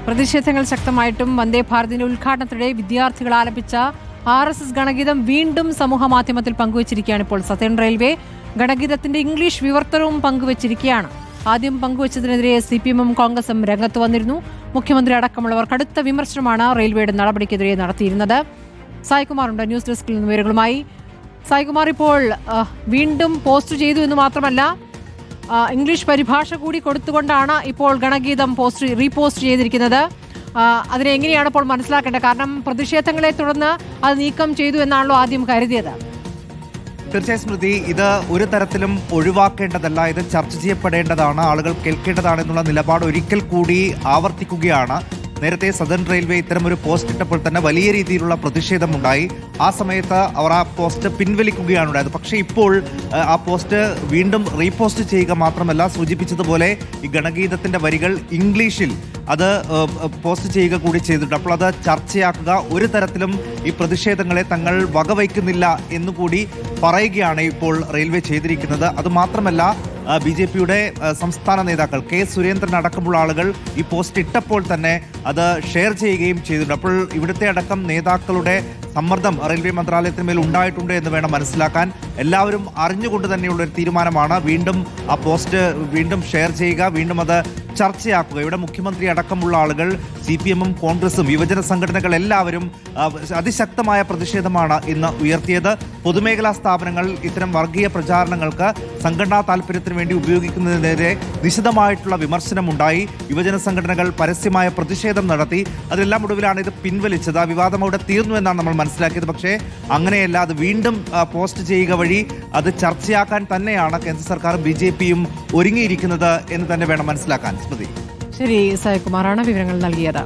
പ്രതിഷേധങ്ങൾ ശക്തമായിട്ടും വന്ദേ ഭാരതിന്റെ ഉദ്ഘാടനത്തിനിടെ വിദ്യാർത്ഥികൾ ആലപിച്ച RSS ഗണഗീതം വീണ്ടും സമൂഹ മാധ്യമത്തിൽ പങ്കുവച്ചിരിക്കുകയാണ്. ഇപ്പോൾ സതേൺ റെയിൽവേ ഗണഗീതത്തിന്റെ ഇംഗ്ലീഷ് വിവർത്തനവും പങ്കുവച്ചിരിക്കുകയാണ്. ആദ്യം പങ്കുവച്ചതിനെതിരെ CPM-ഉം കോൺഗ്രസും രംഗത്ത് വന്നിരുന്നു. മുഖ്യമന്ത്രി അടക്കമുള്ളവർ കടുത്ത വിമർശനമാണ് റെയിൽവേയുടെ നടപടിക്കെതിരെ നടത്തിയിരുന്നത്. സായ്കുമാറുണ്ട് ന്യൂസ് ഡെസ്കിൽ നിന്ന് വിവരങ്ങളുമായി. സായ്കുമാർ, ഇപ്പോൾ വീണ്ടും പോസ്റ്റ് ചെയ്തു എന്ന് മാത്രമല്ല ഇംഗ്ലീഷ് പരിഭാഷ കൂടി കൊടുത്തുകൊണ്ടാണ് ഇപ്പോൾ ഗണഗീതം റീപോസ്റ്റ് ചെയ്തിരിക്കുന്നത്. അതിനെ എങ്ങനെയാണ് ഇപ്പോൾ മനസ്സിലാക്കേണ്ടത്? കാരണം പ്രതിഷേധങ്ങളെ തുടർന്ന് അത് നീക്കം ചെയ്തു എന്നാണല്ലോ ആദ്യം കരുതിയത്. തീർച്ചയായും സ്മൃതി, ഇത് ഒരു തരത്തിലും ഒഴിവാക്കേണ്ടതല്ല, ഇത് ചർച്ച ചെയ്യപ്പെടേണ്ടതാണ്, ആളുകൾ കേൾക്കേണ്ടതാണ് എന്നുള്ള നിലപാട് ഒരിക്കൽ കൂടി ആവർത്തിക്കുകയാണ്. നേരത്തെ സദൺ റെയിൽവേ ഇത്തരമൊരു പോസ്റ്റ് ഇട്ടപ്പോൾ തന്നെ വലിയ രീതിയിലുള്ള പ്രതിഷേധമുണ്ടായി. ആ സമയത്ത് അവർ ആ പോസ്റ്റ് പിൻവലിക്കുകയാണ് ഉണ്ടായത്. പക്ഷേ ഇപ്പോൾ ആ പോസ്റ്റ് വീണ്ടും റീപോസ്റ്റ് ചെയ്യുക മാത്രമല്ല, സൂചിപ്പിച്ചതുപോലെ ഈ ഗണഗീതത്തിന്റെ വരികൾ ഇംഗ്ലീഷിൽ അത് പോസ്റ്റ് ചെയ്യുക കൂടി ചെയ്തിട്ടുണ്ട്. അപ്പോൾ അത് ചർച്ചയാക്കുക, ഒരു തരത്തിലും ഈ പ്രതിഷേധങ്ങളെ തങ്ങൾ വകവയ്ക്കുന്നില്ല എന്നുകൂടി പറയുകയാണ് ഇപ്പോൾ റെയിൽവേ ചെയ്തിരിക്കുന്നത്. അതുമാത്രമല്ല, BJP-യുടെ സംസ്ഥാന നേതാക്കൾ K. സുരേന്ദ്രൻ അടക്കമുള്ള ആളുകൾ ഈ പോസ്റ്റ് ഇട്ടപ്പോൾ തന്നെ അത് ഷെയർ ചെയ്യുകയും ചെയ്തിട്ടുണ്ട്. അപ്പോൾ ഇവിടുത്തെ അടക്കം നേതാക്കളുടെ സമ്മർദ്ദം റെയിൽവേ മന്ത്രാലയത്തിന് മേൽ ഉണ്ടായിട്ടുണ്ട് എന്ന് വേണം മനസ്സിലാക്കാൻ. എല്ലാവരും അറിഞ്ഞുകൊണ്ട് തന്നെയുള്ള ഒരു തീരുമാനമാണ് വീണ്ടും ആ പോസ്റ്റ് വീണ്ടും ഷെയർ ചെയ്യുക, വീണ്ടും അത് ചർച്ചയാക്കുക. ഇവിടെ മുഖ്യമന്ത്രി അടക്കമുള്ള ആളുകൾ, CPM-ഉം കോൺഗ്രസും യുവജന സംഘടനകൾ എല്ലാവരും അതിശക്തമായ പ്രതിഷേധമാണ് ഇന്ന് ഉയർത്തിയത്. പൊതുമേഖലാ സ്ഥാപനങ്ങൾ ഇത്തരം വർഗീയ പ്രചാരണങ്ങൾക്ക് സംഘടനാ താല്പര്യത്തിന് വേണ്ടി ഉപയോഗിക്കുന്നതിനെതിരെ നിശിതമായിട്ടുള്ള വിമർശനമുണ്ടായി. യുവജന സംഘടനകൾ പരസ്യമായ പ്രതിഷേധം നടത്തി. അതെല്ലാം ഒടുവിലാണ് ഇത് പിൻവലിച്ചത്. ആ വിവാദം അവിടെ തീർന്നു എന്നാണ് നമ്മൾ മനസ്സിലാക്കിയത്. പക്ഷേ അങ്ങനെയല്ല, അത് വീണ്ടും പോസ്റ്റ് ചെയ്യുക വഴി അത് ചർച്ചയാക്കാൻ തന്നെയാണ് കേന്ദ്ര സർക്കാരും BJP-യും ഒരുങ്ങിയിരിക്കുന്നത് എന്ന് തന്നെ വേണം മനസ്സിലാക്കാൻ. സ്മൃതി, ശരി, സായ്കുമാറാണ് വിവരങ്ങൾ നൽകിയത്.